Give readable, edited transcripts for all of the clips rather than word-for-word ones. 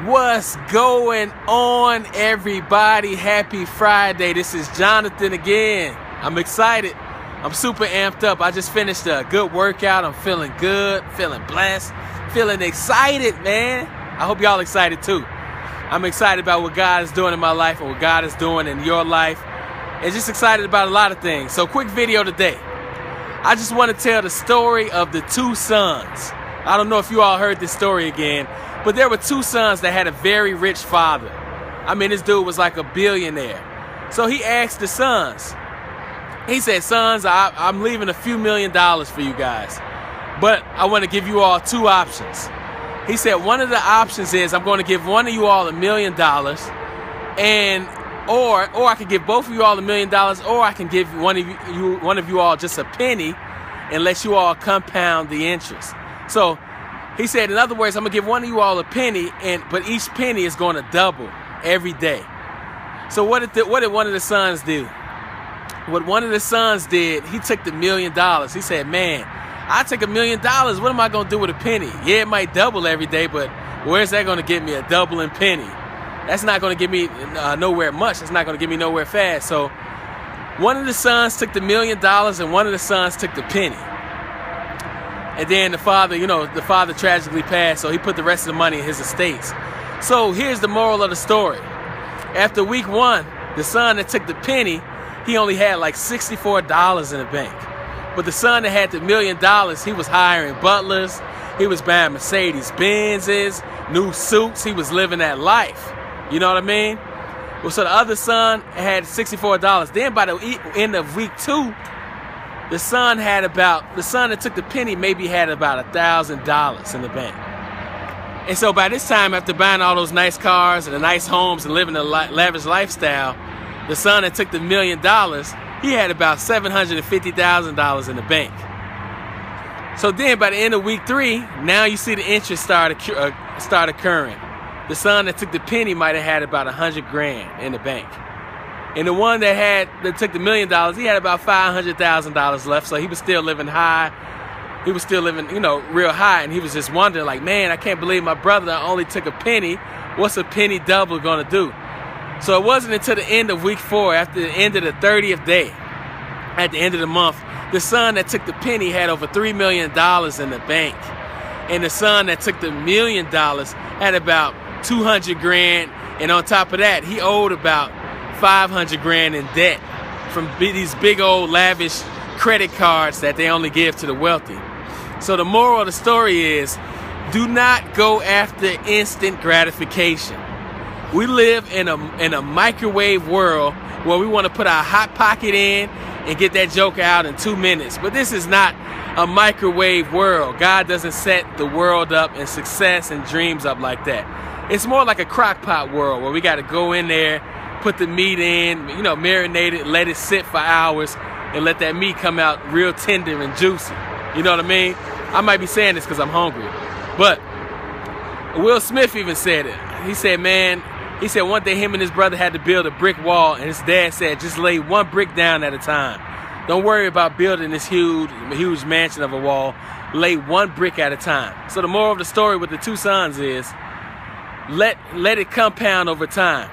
What's going on, everybody? Happy Friday. This is Jonathan again. I'm excited. I'm super amped up. I just finished a good workout. I'm feeling good, feeling blessed, feeling excited, man. I hope y'all excited too. I'm excited about what God is doing in my life and what God is doing in your life. And just excited about a lot of things. So quick video today. I just want to tell the story of the two sons. I don't know if you all heard this story again, but there were two sons that had a very rich father. I mean, this dude was like a billionaire. So he asked the sons, he said, sons, I'm leaving a few $1 million for you guys, but I want to give you all two options. He said, one of the options is I'm going to give one of you all $1 million, and or I could give both of you all $1 million, or I can give one of you all just a penny and let you all compound the interest. So he said, in other words, I'm going to give one of you all a penny, but each penny is going to double every day. So what did one of the sons do? What one of the sons did, he took the $1 million. He said, man, I take $1 million. What am I going to do with a penny? Yeah, it might double every day, but where's that going to get me, a doubling penny? That's not going to get me nowhere much. That's not going to get me nowhere fast. So one of the sons took the $1 million and one of the sons took the penny. And then the father tragically passed, so he put the rest of the money in his estates. So here's the moral of the story. After week one, the son that took the penny, he only had like $64 in the bank. But the son that had the $1 million, he was hiring butlers, he was buying Mercedes Benzes, new suits, he was living that life. You know what I mean? Well, so the other son had $64. Then by the end of week two, the son that took the penny maybe had about $1,000 in the bank. And so by this time, after buying all those nice cars and the nice homes and living a lavish lifestyle, the son that took the $1 million, he had about $750,000 in the bank. So then by the end of week three, now you see the interest start occurring. The son that took the penny might have had about $100,000 in the bank. And the one that took the $1 million, he had about $500,000 left, so he was still living high. He was still living, real high, and he was just wondering, like, man, I can't believe my brother only took a penny. What's a penny double gonna do? So it wasn't until the end of week 4, after the end of the 30th day, at the end of the month, the son that took the penny had over $3 million in the bank. And the son that took the $1 million had about $200,000, and on top of that, he owed about $500,000 in debt from these big old lavish credit cards that they only give to the wealthy. So the moral of the story is, do not go after instant gratification. We live in a microwave world where we want to put our hot pocket in and get that joke out in 2 minutes. But this is not a microwave world. God doesn't set the world up and success and dreams up like that. It's more like a crock pot world where we got to go in there, put the meat in, marinate it, let it sit for hours, and let that meat come out real tender and juicy. You know what I mean? I might be saying this because I'm hungry. But Will Smith even said it. He said, one day him and his brother had to build a brick wall, and his dad said, just lay one brick down at a time. Don't worry about building this huge mansion of a wall. Lay one brick at a time. So the moral of the story with the two sons is, let it compound over time.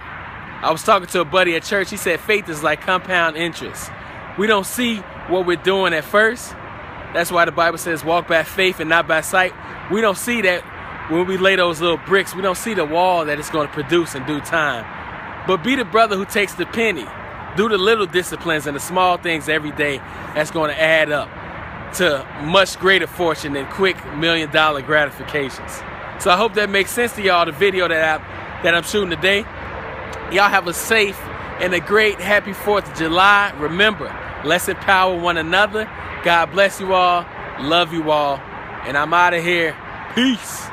I was talking to a buddy at church. He said faith is like compound interest. We don't see what we're doing at first. That's why the Bible says walk by faith and not by sight. We don't see that when we lay those little bricks. We don't see the wall that it's going to produce in due time. But be the brother who takes the penny. Do the little disciplines and the small things every day. That's going to add up to much greater fortune than quick $1 million gratifications. So I hope that makes sense to y'all, the video that I'm shooting today. Y'all have a safe and a great happy 4th of July. Remember, let's empower one another. God bless you all. Love you all. And I'm out of here. Peace.